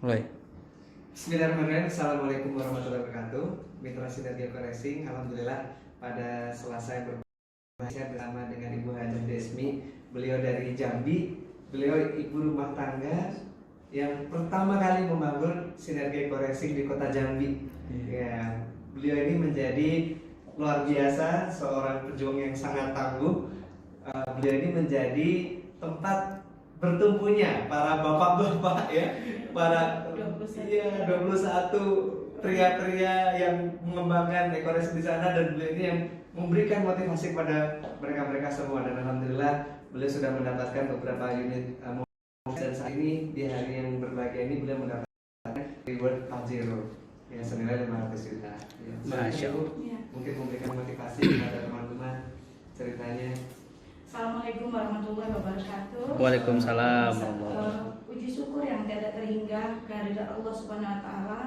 Mulai. Bismillahirrahmanirrahim. Assalamualaikum warahmatullahi wabarakatuh. Mitra Sinergi Racing, alhamdulillah pada selasa yang saya bersama dengan Ibu Hajah Desmi. Beliau dari Jambi. Beliau ibu rumah tangga yang pertama kali membangun Sinergi Racing di kota Jambi. Ya, beliau ini menjadi luar biasa, seorang pejuang yang sangat tangguh. Beliau ini menjadi tempat bertumpunya para bapak-bapak ya, para 21 pria-pria yang mengembangkan dekorasi di sana, dan beliau ini yang memberikan motivasi kepada mereka-mereka semua, dan alhamdulillah beliau sudah mendapatkan beberapa unit dan saat ini di hari yang berbahagia ini beliau mendapatkan reward Pajero yang senilai 500 juta. Ya, Masya Allah. Mungkin memberikan motivasi kepada teman-teman ceritanya. Assalamualaikum warahmatullahi wabarakatuh. Waalaikumsalam. Puji syukur yang tidak terhingga kehadirat Allah Subhanahu wa taala.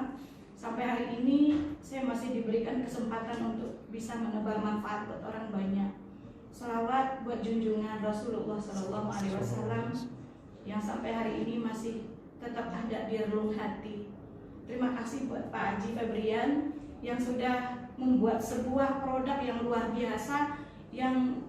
Sampai hari ini saya masih diberikan kesempatan untuk bisa menebar manfaat buat orang banyak. Selawat buat junjungan Rasulullah Sallallahu Alaihi Wasallam yang sampai hari ini masih tetap ada di relung hati. Terima kasih buat Pak Haji Febrian yang sudah membuat sebuah produk yang luar biasa yang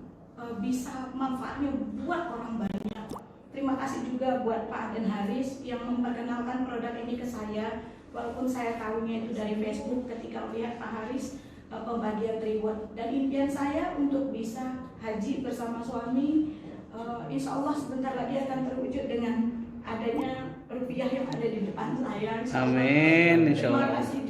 bisa manfaatnya buat orang banyak. Terima kasih juga buat Pak Aden Haris yang memperkenalkan produk ini ke saya, walaupun saya tahunya itu dari Facebook ketika melihat Pak Haris pembagian reward. Dan impian saya untuk bisa haji bersama suami, insya Allah sebentar lagi akan terwujud dengan adanya rupiah yang ada di depan saya. Amin, insya Allah. Terima kasih